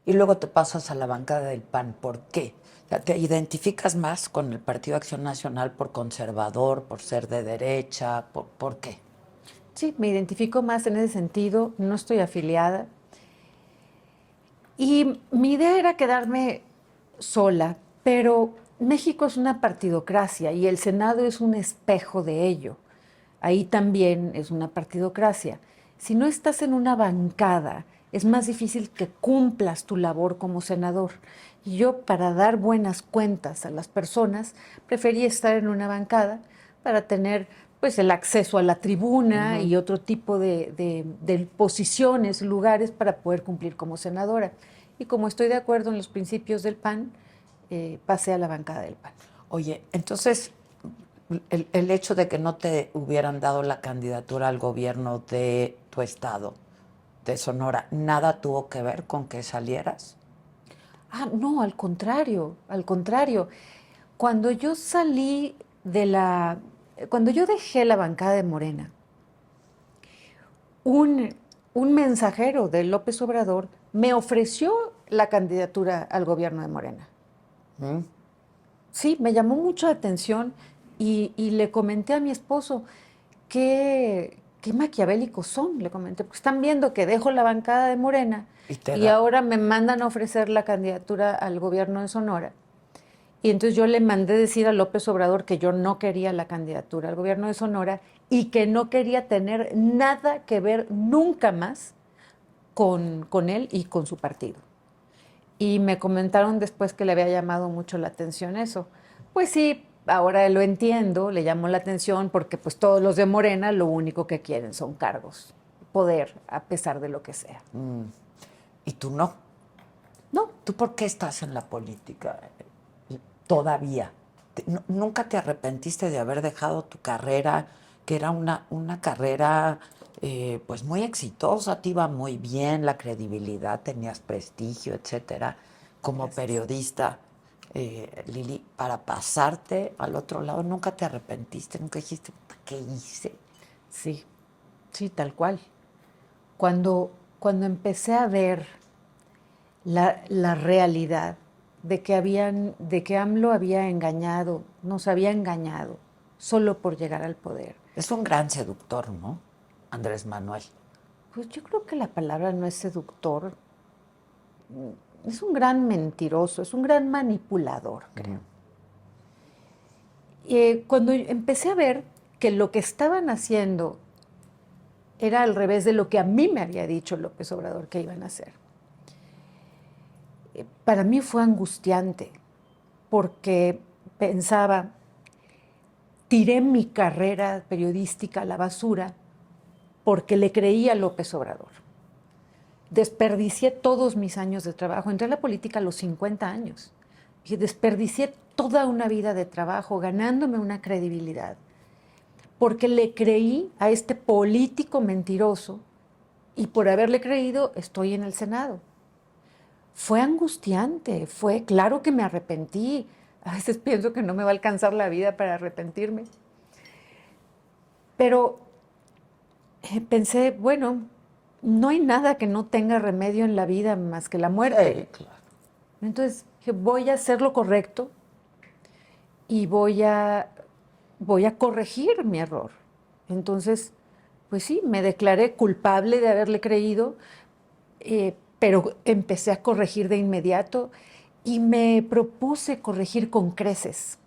Y luego te pasas a la bancada del PAN. ¿Por qué? O sea, ¿te identificas más con el Partido Acción Nacional por conservador, por ser de derecha? ¿Por qué? Sí, me identifico más en ese sentido, no estoy afiliada. Y mi idea era quedarme sola, pero México es una partidocracia y el Senado es un espejo de ello. Ahí también es una partidocracia. Si no estás en una bancada, es más difícil que cumplas tu labor como senador. Y yo, para dar buenas cuentas a las personas, preferí estar en una bancada para tener pues el acceso a la tribuna Ujú. y otro tipo de posiciones, lugares para poder cumplir como senadora. Y como estoy de acuerdo en los principios del PAN, pasé a la bancada del PAN. Oye, entonces, el hecho de que no te hubieran dado la candidatura al gobierno de tu estado, de Sonora, ¿nada tuvo que ver con que salieras? Ah, no, al contrario, al contrario. Cuando yo salí de la, cuando yo dejé la bancada de Morena, un, un mensajero de López Obrador me ofreció la candidatura al gobierno de Morena. ¿Mm? Sí, me llamó mucho la atención y le comenté a mi esposo qué maquiavélicos son, le comenté, porque están viendo que dejo la bancada de Morena Y te y da. ahora me mandan a ofrecer la candidatura al gobierno de Sonora. Y entonces yo le mandé decir a López Obrador que yo no quería la candidatura al gobierno de Sonora y que no quería tener nada que ver nunca más con él y con su partido. Y me comentaron después que le había llamado mucho la atención eso. Pues sí, ahora lo entiendo, le llamó la atención porque pues todos los de Morena lo único que quieren son cargos, poder, a pesar de lo que sea. Y tú no. No, ¿Tú por qué estás en la política todavía? ¿Nunca te arrepentiste de haber dejado tu carrera, que era una carrera pues muy exitosa, te iba muy bien, la credibilidad, tenías prestigio, etcétera, como gracias. periodista, Lili, para pasarte al otro lado, nunca te arrepentiste, nunca dijiste, "Puta, ¿qué hice?" Sí, sí, tal cual. Cuando empecé a ver la realidad de que AMLO había engañado, nos había engañado solo por llegar al poder. Es un gran seductor, ¿no? Andrés Manuel. Pues yo creo que la palabra no es seductor, es un gran mentiroso, es un gran manipulador, creo. Cuando empecé a ver que lo que estaban haciendo era al revés de lo que a mí me había dicho López Obrador que iban a hacer, para mí fue angustiante porque pensaba, tiré mi carrera periodística a la basura porque le creía a López Obrador. Desperdicié todos mis años de trabajo. Entré a la política a los 50 años. Y desperdicié toda una vida de trabajo ganándome una credibilidad porque le creí a este político mentiroso y por haberle creído estoy en el Senado. Fue angustiante, fue claro que me arrepentí. A veces pienso que no me va a alcanzar la vida para arrepentirme. Pero pensé, bueno, no hay nada que no tenga remedio en la vida más que la muerte. Sí, claro. Entonces dije, voy a hacer lo correcto y voy a corregir mi error. Entonces, pues sí, me declaré culpable de haberle creído, pero empecé a corregir de inmediato y me propuse corregir con creces,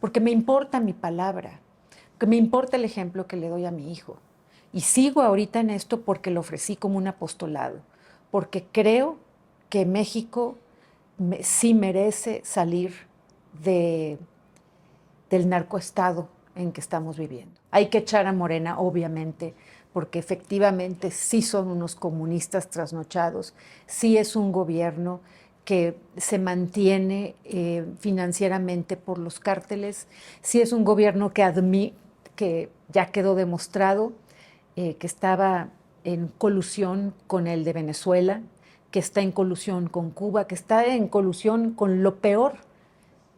porque me importa mi palabra, porque me importa el ejemplo que le doy a mi hijo. Y sigo ahorita en esto porque lo ofrecí como un apostolado, porque creo que México sí merece salir de, del narcoestado en que estamos viviendo. Hay que echar a Morena, obviamente, porque efectivamente sí son unos comunistas trasnochados, sí es un gobierno que se mantiene financieramente por los cárteles, sí es un gobierno que ya quedó demostrado que estaba en colusión con el de Venezuela, que está en colusión con Cuba, que está en colusión con lo peor,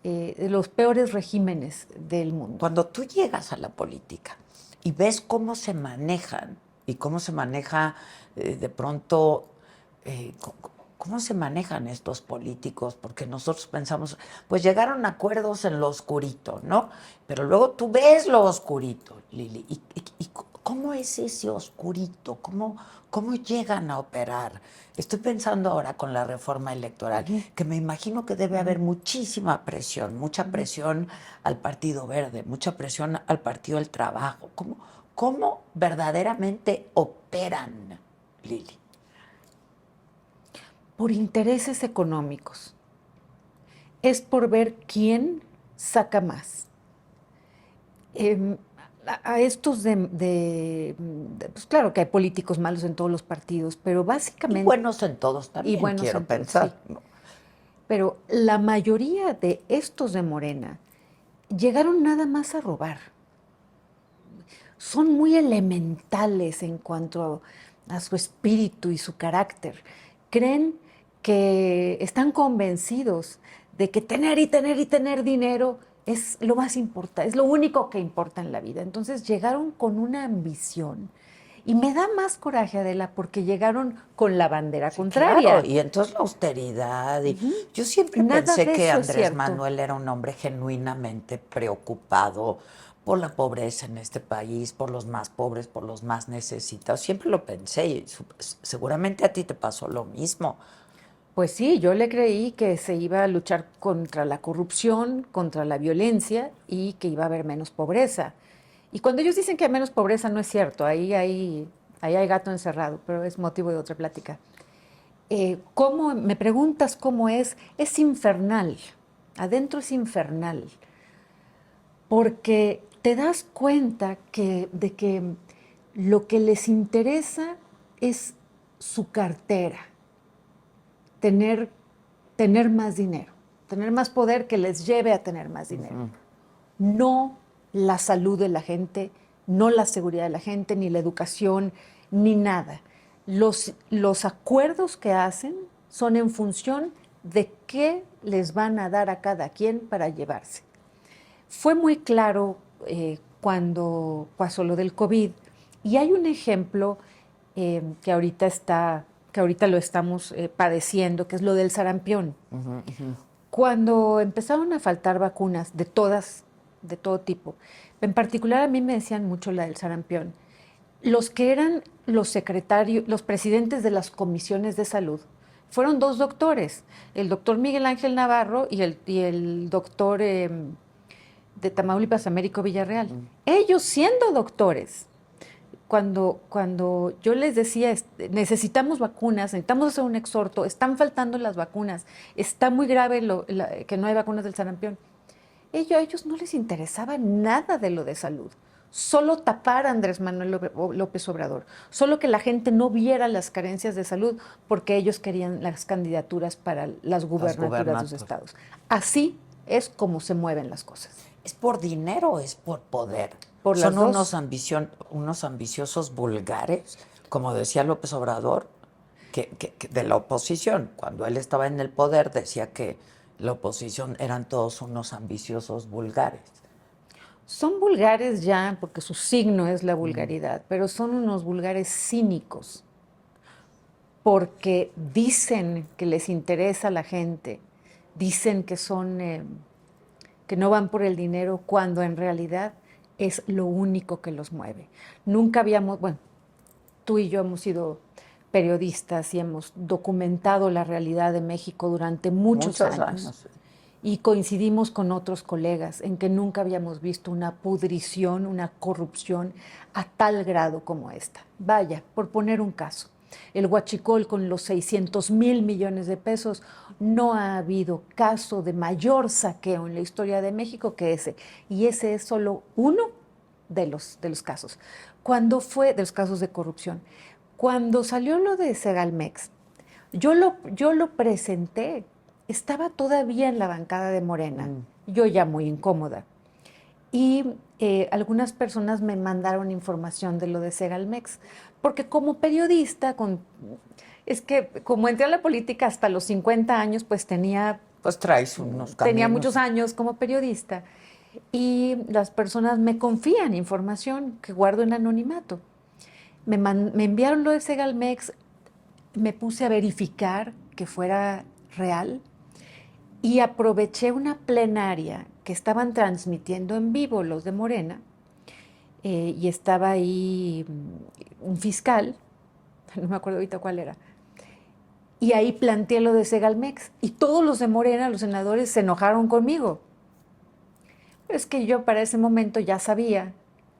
de los peores regímenes del mundo. Cuando tú llegas a la política y ves cómo se manejan y cómo se maneja de pronto, eh, co- ¿Cómo se manejan estos políticos? Porque nosotros pensamos, pues llegaron a acuerdos en lo oscurito, ¿no? Pero luego tú ves lo oscurito, Lili. ¿Y cómo es ese oscurito? ¿Cómo llegan a operar? Estoy pensando ahora con la reforma electoral, que me imagino que debe haber muchísima presión, mucha presión al Partido Verde, mucha presión al Partido del Trabajo. ¿Cómo verdaderamente operan, Lili? Por intereses económicos. Es por ver quién saca más. A estos pues claro que hay políticos malos en todos los partidos, pero básicamente... Y buenos en todos también, buenos quiero en todos, pensar. sí. Pero la mayoría de estos de Morena llegaron nada más a robar. Son muy elementales en cuanto a su espíritu y su carácter. Creen que están convencidos de que tener y tener y tener dinero es lo más importante, es lo único que importa en la vida. Entonces llegaron con una ambición. Y me da más coraje, Adela, porque llegaron con la bandera contraria. Claro, y entonces la austeridad. Yo siempre Nada pensé de que eso es Andrés cierto. Manuel era un hombre genuinamente preocupado por la pobreza en este país, por los más pobres, por los más necesitados. Siempre lo pensé y seguramente a ti te pasó lo mismo. Pues sí, yo le creí que se iba a luchar contra la corrupción, contra la violencia y que iba a haber menos pobreza. Y cuando ellos dicen que hay menos pobreza, no es cierto, ahí hay gato encerrado, pero es motivo de otra plática. ¿Cómo, me preguntas cómo es infernal, adentro es infernal, porque te das cuenta de que lo que les interesa es su cartera, tener más dinero, tener más poder que les lleve a tener más dinero. No la salud de la gente, no la seguridad de la gente, ni la educación, ni nada. Los acuerdos que hacen son en función de qué les van a dar a cada quien para llevarse. Fue muy claro cuando pasó lo del COVID, y hay un ejemplo que ahorita lo estamos padeciendo, que es lo del sarampión. Cuando empezaron a faltar vacunas de todo tipo, en particular a mí me decían mucho la del sarampión, los que eran los secretarios, los presidentes de las comisiones de salud, fueron dos doctores, el doctor Miguel Ángel Navarro y el doctor de Tamaulipas, Américo Villarreal. Ellos siendo doctores, cuando yo les decía, necesitamos vacunas, necesitamos hacer un exhorto, están faltando las vacunas, está muy grave que no hay vacunas del sarampión, a ellos no les interesaba nada de lo de salud. Solo tapar a Andrés Manuel López Obrador, solo que la gente no viera las carencias de salud porque ellos querían las candidaturas para las gubernaturas de los estados. Así es como se mueven las cosas. ¿Es por dinero o es por poder? Por las Son dos. unos ambiciosos vulgares, como decía López Obrador, que de la oposición. Cuando él estaba en el poder decía que la oposición eran todos unos ambiciosos vulgares. Son vulgares ya, porque su signo es la vulgaridad, pero son unos vulgares cínicos, porque dicen que les interesa a la gente, dicen que que no van por el dinero, cuando en realidad es lo único que los mueve. Nunca habíamos, bueno, tú y yo hemos sido periodistas y hemos documentado la realidad de México durante muchos años. Y coincidimos con otros colegas en que nunca habíamos visto una pudrición, una corrupción a tal grado como esta. Vaya, por poner un caso, el huachicol con los 600,000 millones de pesos, no ha habido caso de mayor saqueo en la historia de México que ese. Y ese es solo uno de los casos. De los casos de corrupción. Cuando salió lo de Segalmex, yo lo presenté. Estaba todavía en la bancada de Morena, yo ya muy incómoda. Y algunas personas me mandaron información de lo de Segalmex, porque como periodista, es que como entré a la política hasta los 50 años, pues tenía muchos años como periodista, y las personas me confían información que guardo en anonimato. Me enviaron lo de Segalmex, me puse a verificar que fuera real y aproveché una plenaria que estaban transmitiendo en vivo los de Morena, y estaba ahí un fiscal, no me acuerdo ahorita cuál era, y ahí planteé lo de Segalmex y todos los de Morena, los senadores, se enojaron conmigo. Pero es que yo para ese momento ya sabía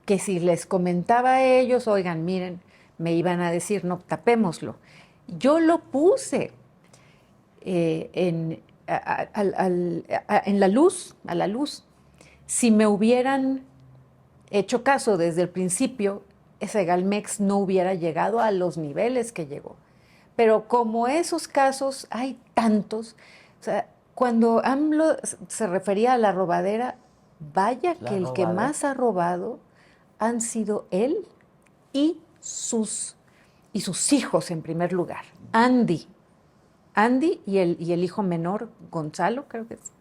que si les comentaba a ellos, oigan, miren, me iban a decir, no, tapémoslo. Yo lo puse en la luz, a la luz. Si me hubieran hecho caso desde el principio, Segalmex no hubiera llegado a los niveles que llegó. Pero como esos casos hay tantos, o sea, cuando AMLO se refería a la robadera, vaya que el que más ha robado han sido él y sus hijos en primer lugar. Andy y el hijo menor, Gonzalo, creo que es.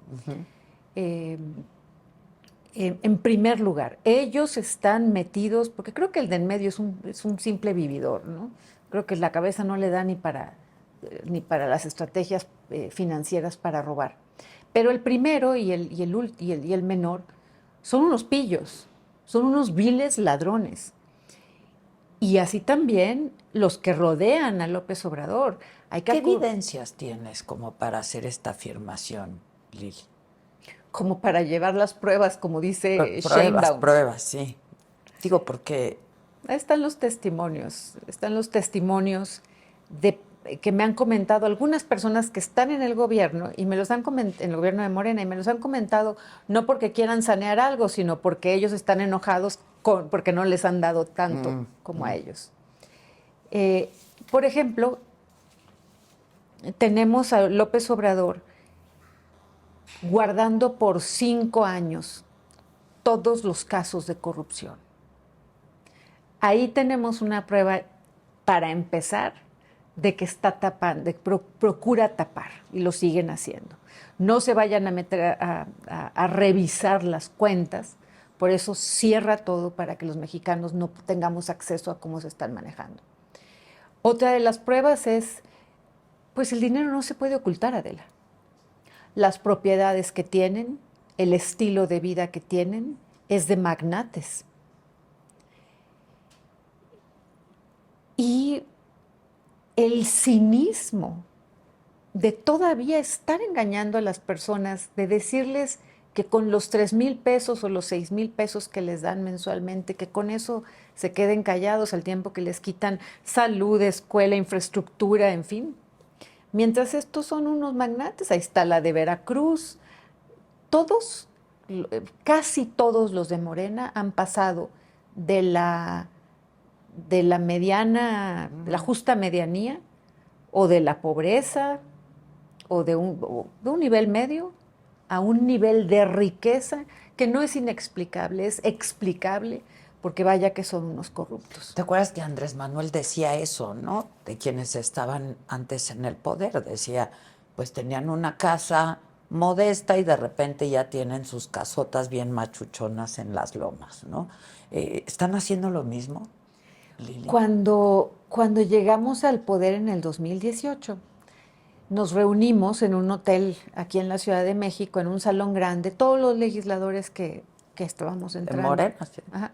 En primer lugar, ellos están metidos, porque creo que el de en medio es un simple vividor, ¿no? Creo que la cabeza no le da ni para las estrategias financieras para robar. Pero el primero y el menor son unos pillos, son unos viles ladrones. Y así también los que rodean a López Obrador. ¿Qué evidencias tienes como para hacer esta afirmación, Lili? Como para llevar las pruebas, como dice Sheinbaum. Pruebas, sí. Digo, porque... Están los testimonios que me han comentado algunas personas que están en el gobierno y me los han comentado, en el gobierno de Morena, y me los han comentado no porque quieran sanear algo, sino porque ellos están enojados porque no les han dado tanto como a ellos. Por ejemplo, tenemos a López Obrador guardando por 5 años todos los casos de corrupción. Ahí tenemos una prueba, para empezar, de que está tapando, procura tapar, y lo siguen haciendo. No se vayan a meter a revisar las cuentas, por eso cierra todo para que los mexicanos no tengamos acceso a cómo se están manejando. Otra de las pruebas es, pues el dinero no se puede ocultar, Adela. Las propiedades que tienen, el estilo de vida que tienen, es de magnates. Y el cinismo de todavía estar engañando a las personas, de decirles que con los 3,000 pesos o los 6,000 pesos que les dan mensualmente, que con eso se queden callados al tiempo que les quitan salud, escuela, infraestructura, en fin. Mientras estos son unos magnates, ahí está la de Veracruz. Todos, casi todos los de Morena han pasado de la mediana, la justa medianía, o de la pobreza, o de un nivel medio, a un nivel de riqueza que no es inexplicable, es explicable, porque vaya que son unos corruptos. ¿Te acuerdas que Andrés Manuel decía eso, no? De quienes estaban antes en el poder, decía, pues tenían una casa modesta y de repente ya tienen sus casotas bien machuchonas en las lomas, ¿no? ¿Están haciendo lo mismo, Lili? Cuando llegamos al poder en el 2018, nos reunimos en un hotel aquí en la Ciudad de México, en un salón grande, todos los legisladores que estábamos entrando. ¿De Morena? Sí. Ajá.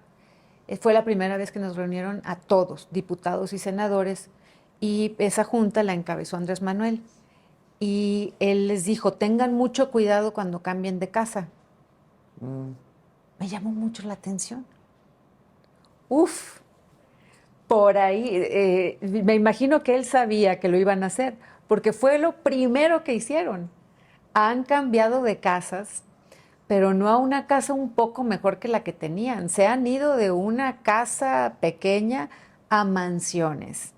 Fue la primera vez que nos reunieron a todos, diputados y senadores, y esa junta la encabezó Andrés Manuel. Y él les dijo, tengan mucho cuidado cuando cambien de casa. Me llamó mucho la atención. Uf, por ahí, me imagino que él sabía que lo iban a hacer, porque fue lo primero que hicieron. Han cambiado de casas, pero no a una casa un poco mejor que la que tenían. Se han ido de una casa pequeña a mansiones,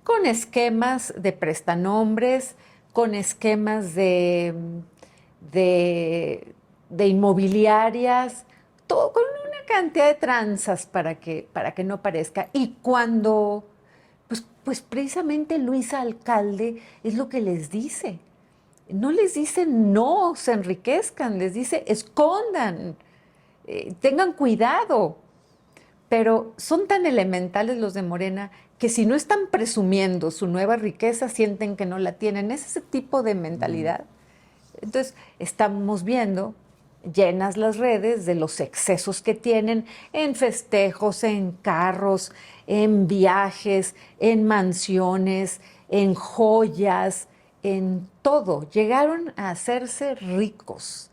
con esquemas de prestanombres, con esquemas de inmobiliarias, todo con una cantidad de tranzas para que no parezca. Y cuando, pues precisamente Luisa Alcalde es lo que les dice. No les dice no se enriquezcan, les dice escondan, tengan cuidado. Pero son tan elementales los de Morena que si no están presumiendo su nueva riqueza, sienten que no la tienen. Es ese tipo de mentalidad. Entonces, estamos viendo llenas las redes de los excesos que tienen en festejos, en carros, en viajes, en mansiones, en joyas, en todo. Llegaron a hacerse ricos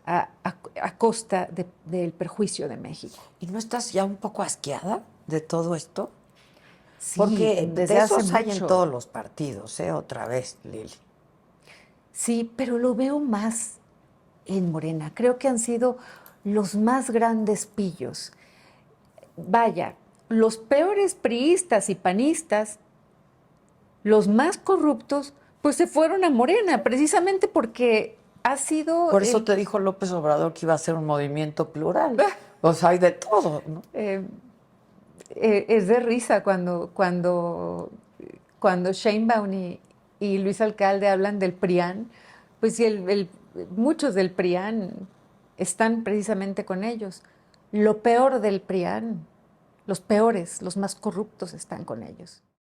a costa del perjuicio de México. ¿Y no estás ya un poco asqueada de todo esto? Sí, Porque desde de hace esos hay en mucho. todos los partidos, ¿eh? Otra vez, Lili. Sí, pero lo veo más en Morena. Creo que han sido los más grandes pillos. Vaya, los peores priistas y panistas, los más corruptos, pues se fueron a Morena, precisamente porque ha sido Por eso te dijo López Obrador que iba a ser un movimiento plural. O sea, hay de todo, ¿no? es de risa cuando Sheinbaum y Luis Alcalde hablan del PRIAN, pues sí, muchos del PRIAN están precisamente con ellos. Lo peor del PRIAN, los peores, los más corruptos están con ellos.